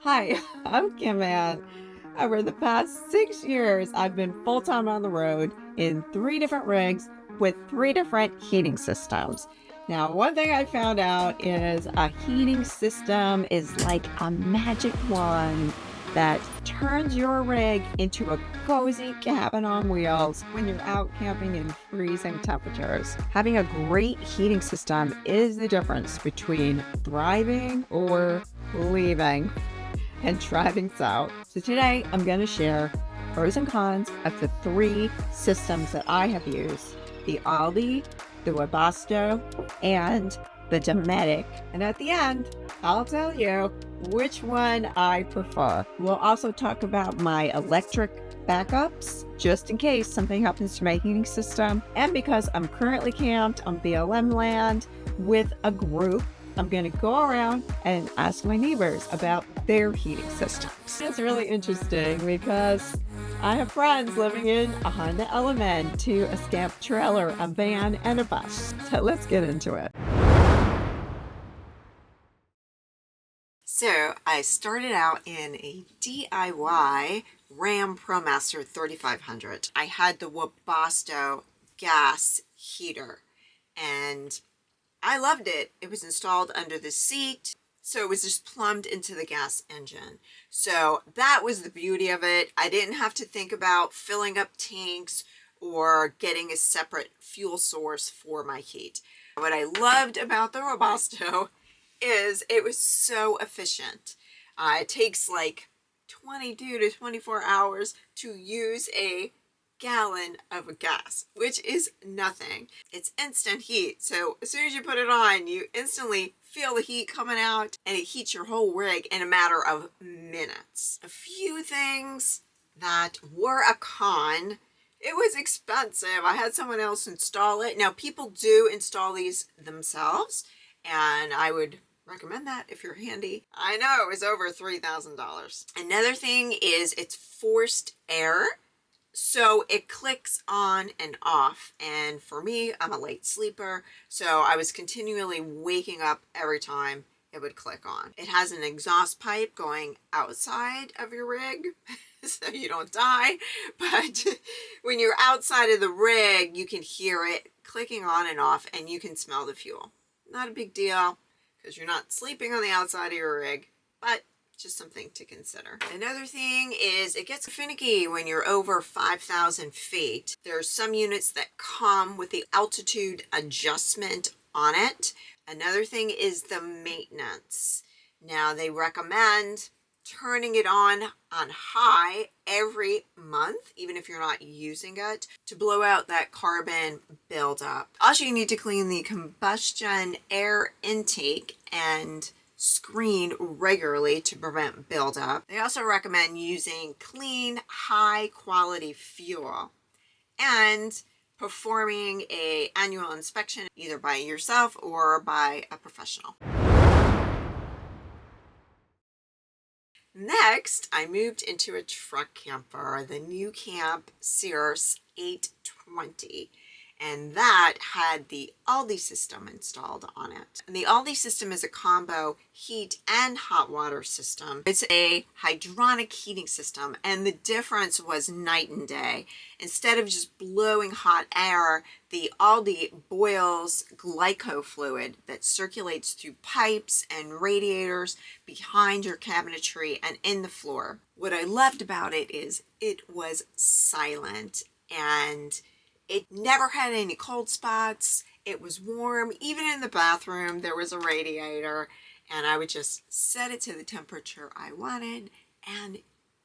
Hi, I'm Kim Ann. Over the past 6 years, I've been full-time on the road in 3 different rigs with 3 different heating systems. Now, one thing I found out is a heating system is like a magic wand that turns your rig into a cozy cabin on wheels when you're out camping in freezing temperatures. Having a great heating system is the difference between thriving or leaving and driving south. So today I'm going to share pros and cons of the 3 systems that I have used: the Alde, the Webasto, and the Dometic. And at the end, I'll tell you which one I prefer. We'll also talk about my electric backups, just in case something happens to my heating system. And because I'm currently camped on BLM land with a group, I'm going to go around and ask my neighbors about their heating systems. It's really interesting because I have friends living in a Honda Element, to a Scamp trailer, a van, and a bus. So let's get into it. So I started out in a DIY Ram ProMaster 3500. I had the Webasto gas heater and I loved it. It was installed under the seat, so it was just plumbed into the gas engine. So that was the beauty of it. I didn't have to think about filling up tanks or getting a separate fuel source for my heat. What I loved about the Webasto is it was so efficient. It takes like 22 to 24 hours to use a gallon of gas, which is nothing. It's instant heat, so as soon as you put it on, you instantly feel the heat coming out, and it heats your whole rig in a matter of minutes. A few things that were a con: it was expensive. I had someone else install it. Now, people do install these themselves, and I would recommend that if you're handy. I know it was over $3,000. Another thing is it's forced air. So it clicks on and off, and for me, I'm a late sleeper, so I was continually waking up every time it would click on. It has an exhaust pipe going outside of your rig so you don't die, but when you're outside of the rig, you can hear it clicking on and off, and you can smell the fuel. Not a big deal because you're not sleeping on the outside of your rig, but just something to consider. Another thing is it gets finicky when you're over 5,000 feet. There's some units that come with the altitude adjustment on it. Another thing is the maintenance. Now, they recommend turning it on high every month, even if you're not using it, to blow out that carbon buildup. Also, you need to clean the combustion air intake and screen regularly to prevent buildup. They also recommend using clean, high quality fuel and performing an annual inspection either by yourself or by a professional. Next, I moved into a truck camper, the new Camp Cirrus 820. And that had the Alde system installed on it. And the Alde system is a combo heat and hot water system. It's a hydronic heating system, and the difference was night and day. Instead of just blowing hot air, the Alde boils glyco fluid that circulates through pipes and radiators behind your cabinetry and in the floor. What I loved about it is it was silent, and it never had any cold spots. It was warm. Even in the bathroom, there was a radiator, and I would just set it to the temperature I wanted, and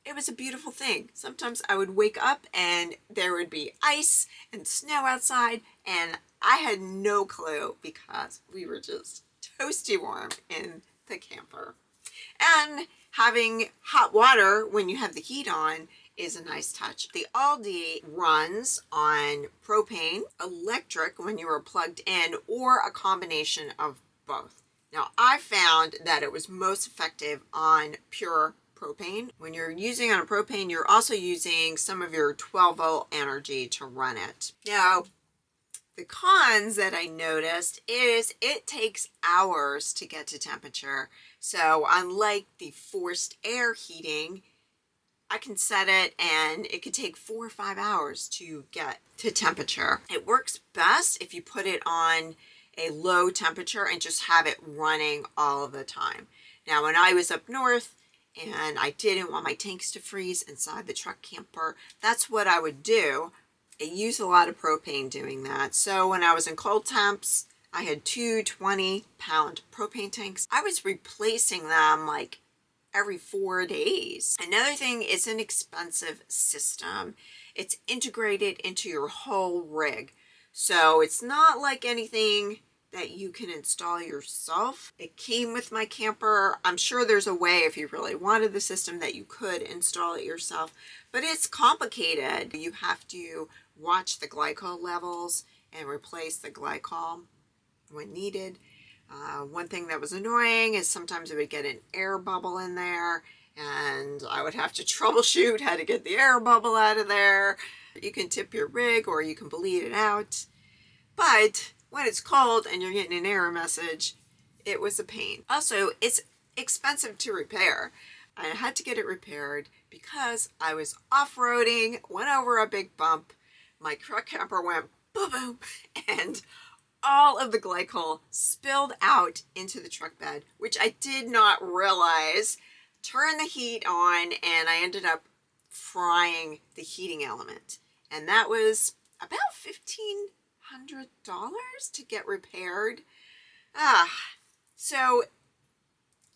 it was a beautiful thing. Sometimes I would wake up and there would be ice and snow outside, and I had no clue because we were just toasty warm in the camper. And having hot water when you have the heat on is a nice touch. The Alde runs on propane, electric when you are plugged in, or a combination of both. Now, I found that it was most effective on pure propane. When you're using on a propane, you're also using some of your 12-volt energy to run it. Now, The cons that I noticed is it takes hours to get to temperature. So unlike the forced air heating, I can set it and it could take 4 or 5 hours to get to temperature. It works best if you put it on a low temperature and just have it running all of the time. Now, when I was up north and I didn't want my tanks to freeze inside the truck camper, that's what I would do. I use a lot of propane doing that. So when I was in cold temps, I had 2 20-pound propane tanks. I was replacing them like every 4 days. Another thing, it's an expensive system. It's integrated into your whole rig. So it's not like anything that you can install yourself. It came with my camper. I'm sure there's a way, if you really wanted the system, that you could install it yourself, but it's complicated. You have to watch the glycol levels and replace the glycol when needed. One thing that was annoying is sometimes it would get an air bubble in there and I would have to troubleshoot how to get the air bubble out of there. You can tip your rig or you can bleed it out. But when it's cold and you're getting an error message, it was a pain. Also, it's expensive to repair. I had to get it repaired because I was off-roading, went over a big bump, my truck camper went boom boom, and all of the glycol spilled out into the truck bed, which I did not realize. Turned the heat on and I ended up frying the heating element. And that was about $1,500 to get repaired. So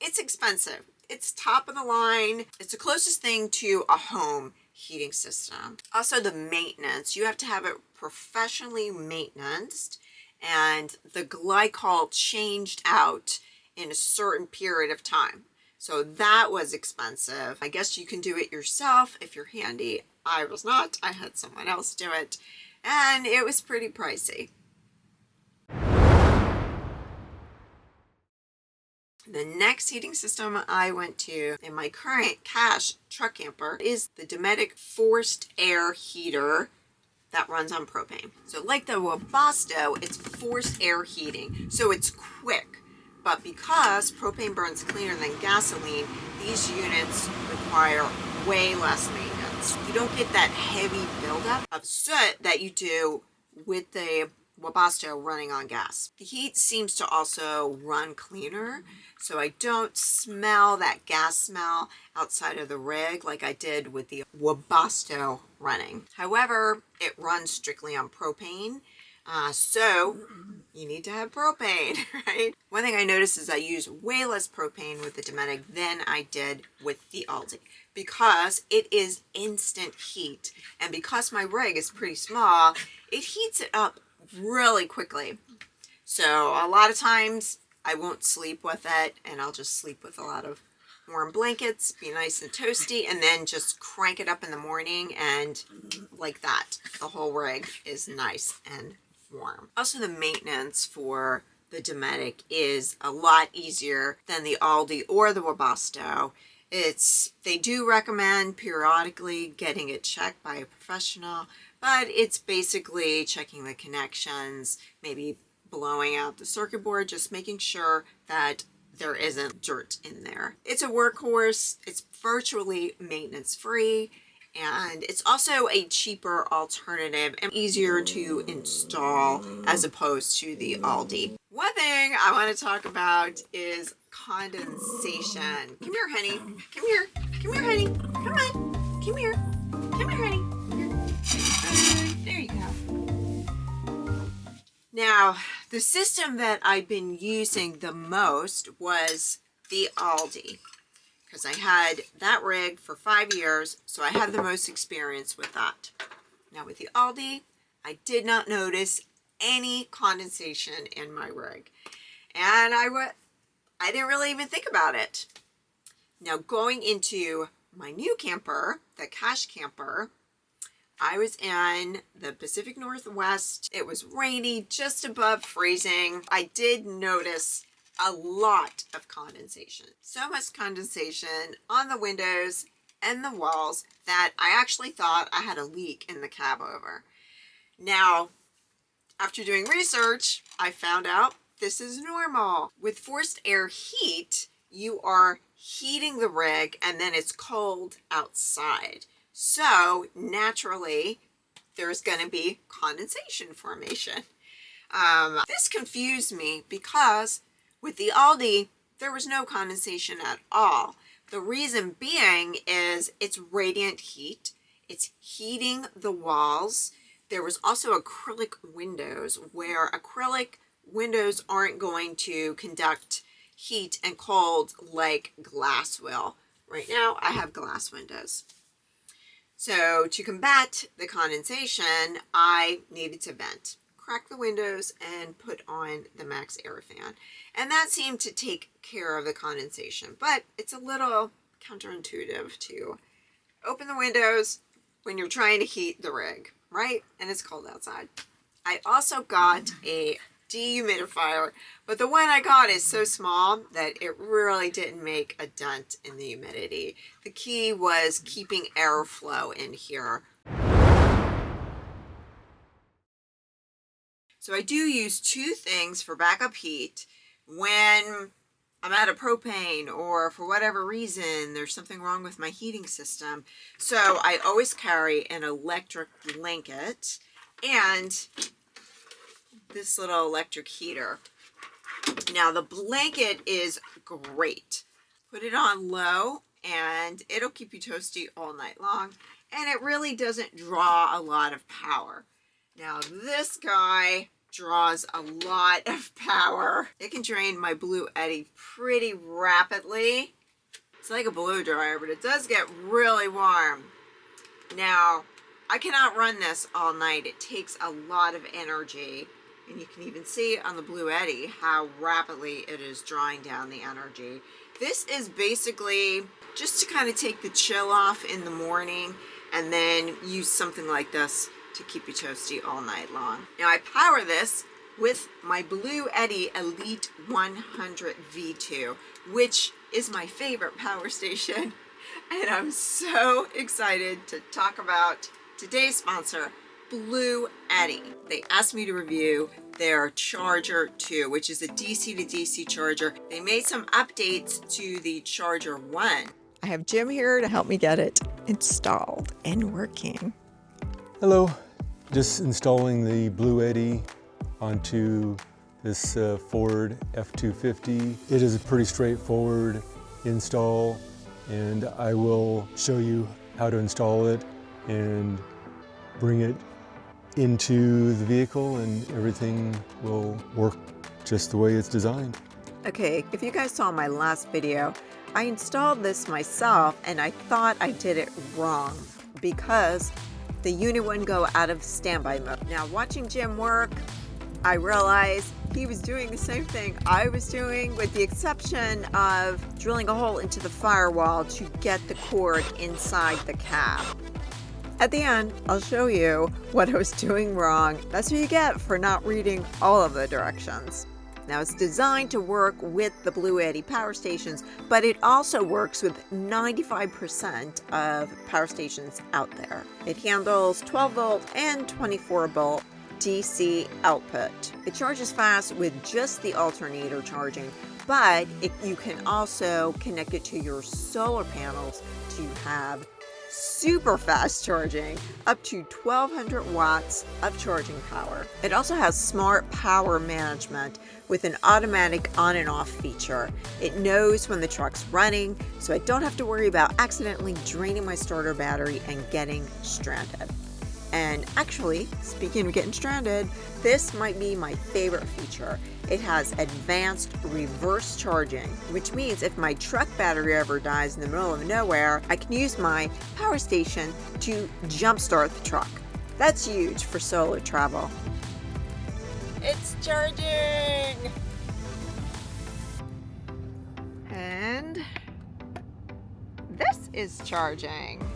it's expensive. It's top of the line. It's the closest thing to a home heating system. Also the maintenance, you have to have it professionally maintained and the glycol changed out in a certain period of time. So that was expensive. I guess you can do it yourself if you're handy. I was not. I had someone else do it and it was pretty pricey. The next heating system I went to in my current cash truck camper is the Dometic forced air heater that runs on propane. So like the Webasto, it's forced air heating, so it's quick. But because propane burns cleaner than gasoline, these units require way less maintenance. You don't get that heavy buildup of soot that you do with the Webasto running on gas. The heat seems to also run cleaner, so I don't smell that gas smell outside of the rig like I did with the Webasto running. However, it runs strictly on propane, so you need to have propane, right? One thing I noticed is I use way less propane with the Dometic than I did with the Alde because it is instant heat, and because my rig is pretty small, it heats it up really quickly. So a lot of times I won't sleep with it and I'll just sleep with a lot of warm blankets, be nice and toasty, and then just crank it up in the morning and like that, the whole rig is nice and warm. Also, the maintenance for the Dometic is a lot easier than the Alde or the Webasto. They do recommend periodically getting it checked by a professional, but it's basically checking the connections, maybe blowing out the circuit board, just making sure that there isn't dirt in there. It's a workhorse, it's virtually maintenance free, and it's also a cheaper alternative and easier to install as opposed to the Alde. One thing I want to talk about is condensation. Come here, honey. Come here. Come here, honey. Come on. Come here. Come here, honey. There you go. Now, the system that I've been using the most was the Alde, because I had that rig for 5 years, so I had the most experience with that. Now with the Alde, I did not notice any condensation in my rig, and I didn't really even think about it. Now going into my new camper, the cash camper, I was in the Pacific Northwest. It was rainy, just above freezing. I did notice a lot of condensation. So much condensation on the windows and the walls that I actually thought I had a leak in the cab over. Now, After doing research, I found out this is normal. With forced air heat, you are heating the rig and then it's cold outside. So naturally, there's going to be condensation formation. This confused me because with the Alde, there was no condensation at all. The reason being is it's radiant heat. It's heating the walls. There was also acrylic windows where acrylic windows aren't going to conduct heat and cold like glass will. Right now I have glass windows. So to combat the condensation, I needed to vent, crack the windows, and put on the max air fan. And that seemed to take care of the condensation, but it's a little counterintuitive to open the windows when you're trying to heat the rig, right? And it's cold outside. I also got a dehumidifier, but the one I got is so small that it really didn't make a dent in the humidity. The key was keeping airflow in here. So I do use two things for backup heat when I'm out of propane or for whatever reason there's something wrong with my heating system. So I always carry an electric blanket and this little electric heater. Now the blanket is great. Put it on low and it'll keep you toasty all night long, and it really doesn't draw a lot of power. Now this guy draws a lot of power. It can drain my BLUETTI pretty rapidly. It's like a blow dryer, but it does get really warm. Now, I cannot run this all night. It takes a lot of energy, and you can even see on the BLUETTI how rapidly it is drawing down the energy. This is basically just to kind of take the chill off in the morning and then use something like this to keep you toasty all night long. Now I power this with my BLUETTI Elite 100 V2, which is my favorite power station. And I'm so excited to talk about today's sponsor, BLUETTI. They asked me to review their Charger 2, which is a DC to DC charger. They made some updates to the Charger 1. I have Jim here to help me get it installed and working. Hello, just installing the BLUETTI onto this Ford F-250. It is a pretty straightforward install, and I will show you how to install it and bring it into the vehicle, and everything will work just the way it's designed. Okay, if you guys saw my last video, I installed this myself and I thought I did it wrong because the unit wouldn't go out of standby mode. Now watching Jim work, I realized he was doing the same thing I was doing, with the exception of drilling a hole into the firewall to get the cord inside the cab. At the end, I'll show you what I was doing wrong. That's what you get for not reading all of the directions. Now it's designed to work with the BLUETTI power stations, but it also works with 95% of power stations out there. It handles 12 volt and 24 volt DC output. It charges fast with just the alternator charging, but you can also connect it to your solar panels to have super fast charging, up to 1200 watts of charging power. It also has smart power management with an automatic on and off feature. It knows when the truck's running, so I don't have to worry about accidentally draining my starter battery and getting stranded. And actually, speaking of getting stranded, this might be my favorite feature. It has advanced reverse charging, which means if my truck battery ever dies in the middle of nowhere, I can use my power station to jumpstart the truck. That's huge for solo travel. It's charging! And this is charging.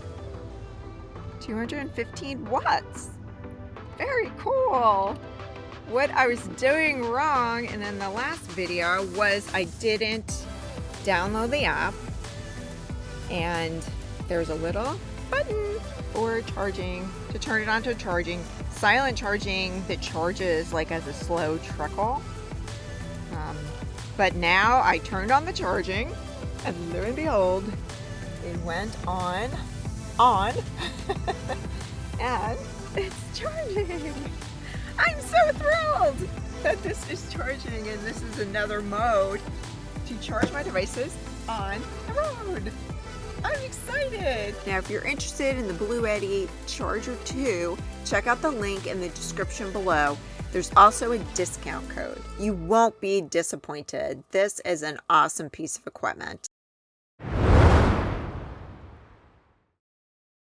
215 watts. Very cool. What I was doing wrong in the last video was I didn't download the app, and there's a little button for charging to turn it on to charging silent charging that charges like as a slow trickle. But now I turned on the charging, and lo and behold, it went on, and it's charging. I'm so thrilled that this is charging, and this is another mode to charge my devices on the road. I'm excited. Now, if you're interested in the BLUETTI Charger 2, check out the link in the description below. There's also a discount code. You won't be disappointed. This is an awesome piece of equipment.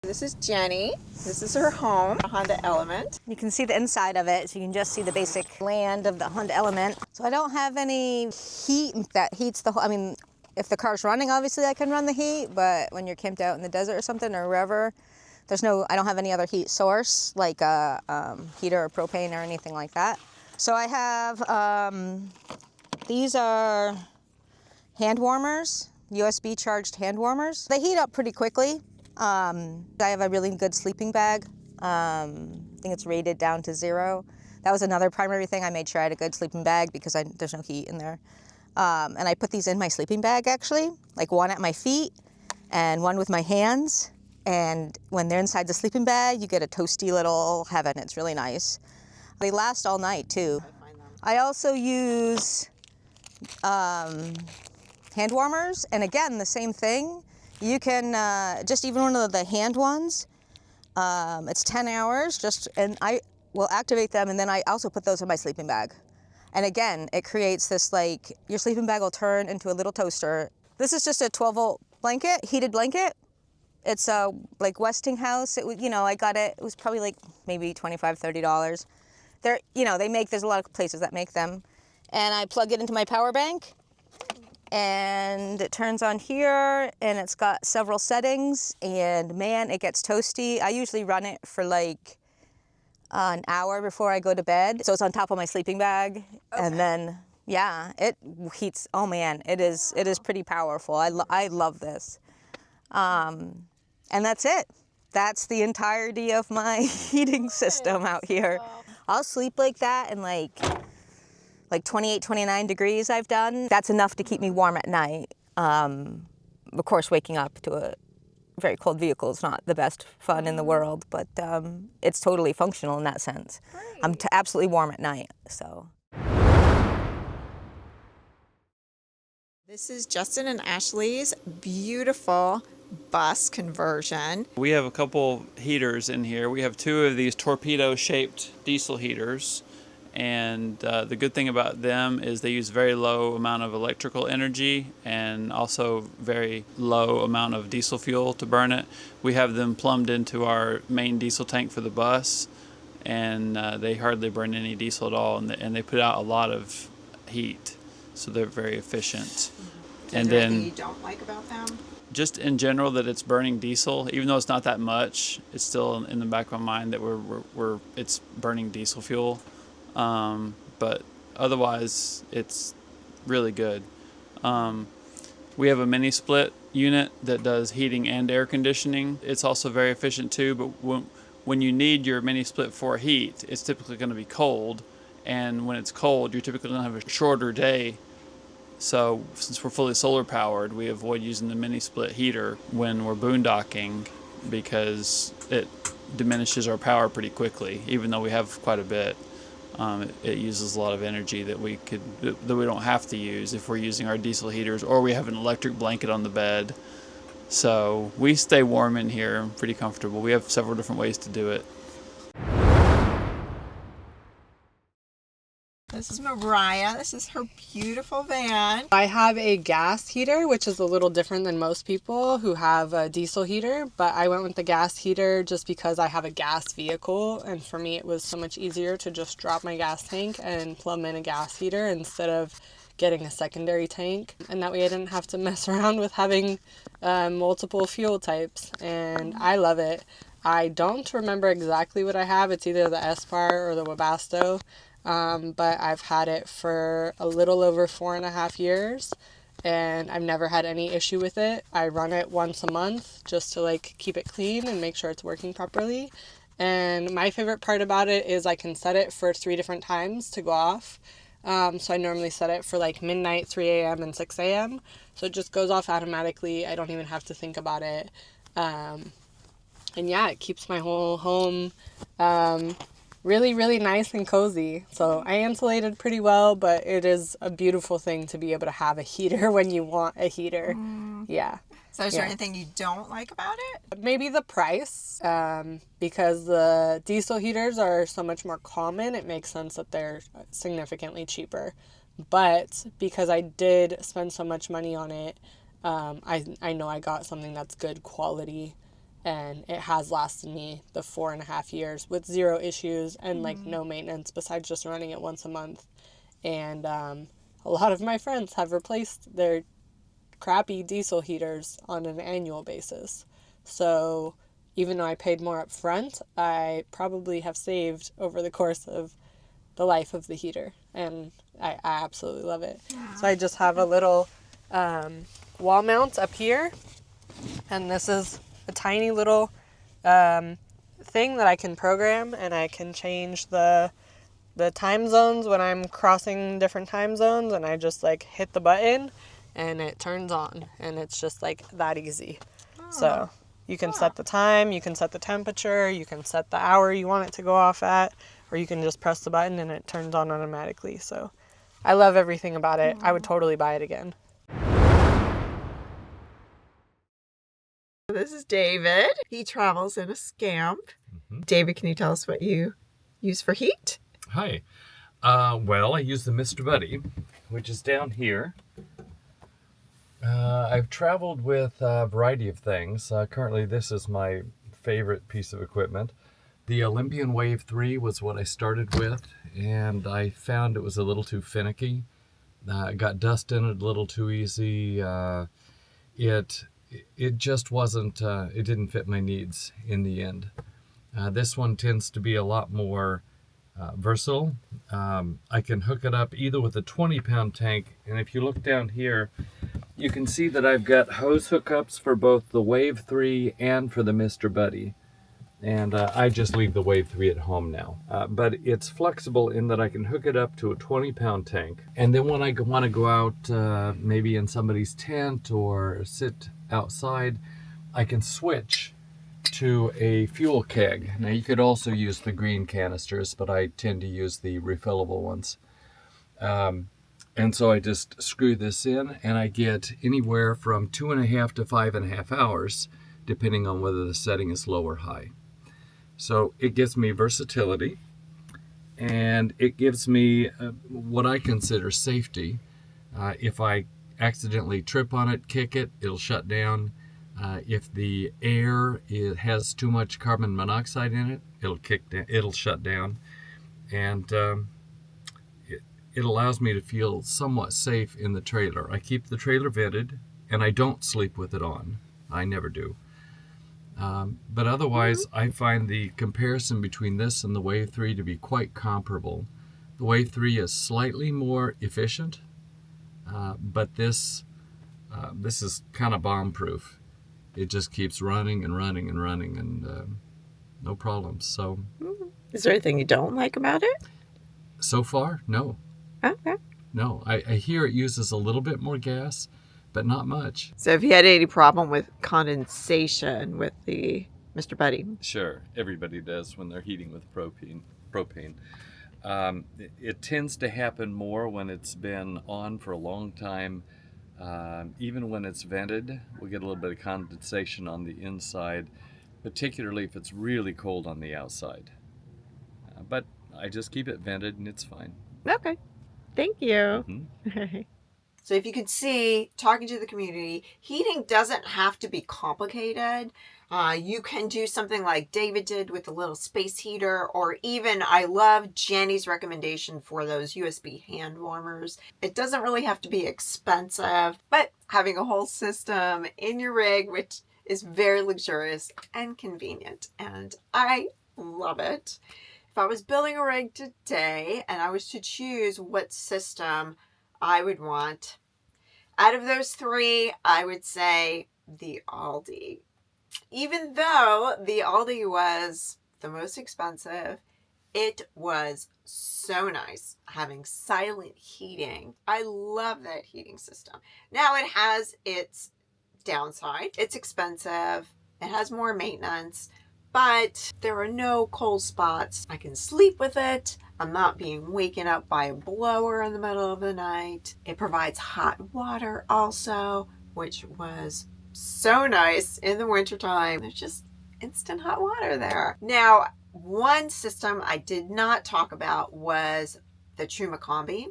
This is Jenny. This is her home, a Honda Element. You can see the inside of it, so you can just see the basic land of the Honda Element. So I don't have any heat that heats the whole, I mean, if the car's running, obviously I can run the heat, but when you're camped out in the desert or something or wherever, I don't have any other heat source, like a heater or propane or anything like that. So I have, these are hand warmers, USB charged hand warmers. They heat up pretty quickly. I have a really good sleeping bag. I think it's rated down to 0. That was another primary thing. I made sure I had a good sleeping bag because there's no heat in there. And I put these in my sleeping bag actually, like one at my feet and one with my hands. And when they're inside the sleeping bag, you get a toasty little heaven. It's really nice. They last all night too. I also use hand warmers, and again, the same thing. You can, just even one of the hand ones, it's 10 hours, and I will activate them, and then I also put those in my sleeping bag. And again, it creates this, like, your sleeping bag will turn into a little toaster. This is just a 12-volt blanket, heated blanket. It's like Westinghouse. I got it. It was probably like maybe $25, $30. There's a lot of places that make them. And I plug it into my power bank, and it turns on here, and it's got several settings, and man, it gets toasty. I usually run it for like an hour before I go to bed. So it's on top of my sleeping bag. Okay. And then, yeah, it heats. Oh man, it is pretty powerful. I love this. And that's it. That's the entirety of my heating system out here. I'll sleep like that in like 28, 29 degrees I've done. That's enough to keep me warm at night. Of course, waking up to a very cold vehicle is not the best fun in the world, but it's totally functional in that sense. Great. I'm absolutely warm at night, so. This is Justin and Ashley's beautiful bus conversion. We have a couple heaters in here. We have 2 of these torpedo-shaped diesel heaters, and the good thing about them is they use very low amount of electrical energy and also very low amount of diesel fuel to burn it. We have them plumbed into our main diesel tank for the bus, and they hardly burn any diesel at all, and they put out a lot of heat, so they're very efficient. And then anything you don't like about them? Just in general that it's burning diesel, even though it's not that much, it's still in the back of my mind that it's burning diesel fuel. But otherwise, it's really good. We have a mini split unit that does heating and air conditioning. It's also very efficient too, but when you need your mini split for heat, it's typically going to be cold. And when it's cold, you're typically going to have a shorter day. So since we're fully solar powered, we avoid using the mini split heater when we're boondocking because it diminishes our power pretty quickly, even though we have quite a bit. It uses a lot of energy that we don't have to use if we're using our diesel heaters, or we have an electric blanket on the bed. So we stay warm in here, pretty comfortable. We have several different ways to do it. This is Mariah. This is her beautiful van. I have a gas heater, which is a little different than most people who have a diesel heater, but I went with the gas heater just because I have a gas vehicle, and for me it was so much easier to just drop my gas tank and plumb in a gas heater instead of getting a secondary tank, and that way I didn't have to mess around with having multiple fuel types, and I love it. I don't remember exactly what I have. It's either the S-Bar or the Webasto. But I've had it for a little over 4.5 years, and I've never had any issue with it. I run it once a month just to keep it clean and make sure it's working properly, And my favorite part about it is I can set it for 3 different times to go off. So I normally set it for like midnight, 3 a.m. and 6 a.m. So it just goes off automatically. I don't even have to think about it. And yeah, it keeps my whole home really, really nice and cozy. So I insulated pretty well, but it is a beautiful thing to be able to have a heater when you want a heater. Yeah. So is there anything you don't like about it? Maybe the price, because the diesel heaters are so much more common, it makes sense that they're significantly cheaper. But because I did spend so much money on it, I know I got something that's good quality, and it has lasted me the 4.5 years with 0 issues and like no maintenance besides just running it once a month. And a lot of my friends have replaced their crappy diesel heaters on an annual basis. So even though I paid more up front, I probably have saved over the course of the life of the heater, and I absolutely love it. So I just have a little wall mount up here, and this is a tiny little thing that I can program, and I can change the time zones when I'm crossing different time zones, and I just like hit the button and it turns on, and it's just like that easy. So you can set the time, you can set the temperature, you can set the hour you want it to go off at, or you can just press the button and it turns on automatically. So I love everything about it. I would totally buy it again. This is David. He travels in a Scamp. David, can you tell us what you use for heat? Hi. Well, I use the Mr. Buddy, which is down here. I've traveled with a variety of things. Currently, this is my favorite piece of equipment. The Olympian Wave 3 was what I started with, and I found it was a little too finicky. It got dust in it a little too easy. It just wasn't, it didn't fit my needs in the end. This one tends to be a lot more versatile. I can hook it up either with a 20-pound tank, and if you look down here, you can see that I've got hose hookups for both the Wave 3 and for the Mr. Buddy. And I just leave the Wave 3 at home now. But it's flexible in that I can hook it up to a 20-pound tank. And then when I want to go out, maybe in somebody's tent or sit outside, I can switch to a fuel keg. Now you could also use the green canisters, but I tend to use the refillable ones. And so I just screw this in, and I get anywhere from 2.5 to 5.5 hours, depending on whether the setting is low or high. So it gives me versatility, and it gives me what I consider safety. If I accidentally trip on it, kick it, it'll shut down. If the air has too much carbon monoxide in it, it'll shut down. And it allows me to feel somewhat safe in the trailer. I keep the trailer vented, and I don't sleep with it on. I never do. But otherwise, I find the comparison between this and the Wave 3 to be quite comparable. The Wave 3 is slightly more efficient, but this is kind of bomb-proof. It just keeps running and running and running, and no problems. So, Is there anything you don't like about it? so far, no. Okay. No, I hear it uses a little bit more gas, but not much. So have you had any problem with condensation with the Mr. Buddy? Sure, everybody does when they're heating with propane. It tends to happen more when it's been on for a long time. Even when it's vented, we'll get a little bit of condensation on the inside, particularly if it's really cold on the outside. But I just keep it vented and it's fine. Okay. Thank you. Mm-hmm. So if you can see, talking to the community, heating doesn't have to be complicated. You can do something like David did with the little space heater, or even I love Jenny's recommendation for those USB hand warmers. It doesn't really have to be expensive, but having a whole system in your rig, which is very luxurious and convenient, and I love it. If I was building a rig today and I was to choose what system I would want, out of those 3, I would say the Alde. Even though the Alde was the most expensive. It was so nice having silent heating. I love that heating system. Now it has its downside. It's expensive. It has more maintenance, but there are no cold spots. I can sleep with it. I'm not being waken up by a blower in the middle of the night. It provides hot water also, which was so nice in the wintertime. There's just instant hot water there. Now, one system I did not talk about was the Truma Combi.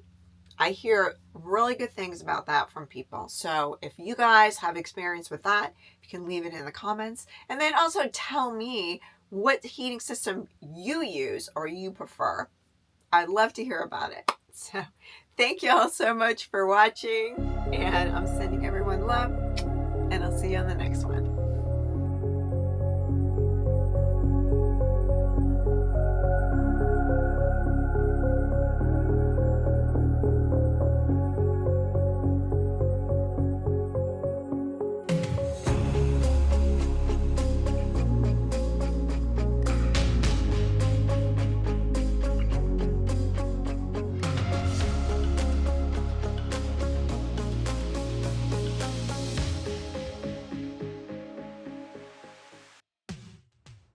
I hear really good things about that from people. So if you guys have experience with that, you can leave it in the comments. And then also tell me what heating system you use or you prefer. I'd love to hear about it. So thank you all so much for watching. And I'm sending everyone love. And I'll see you on the next one.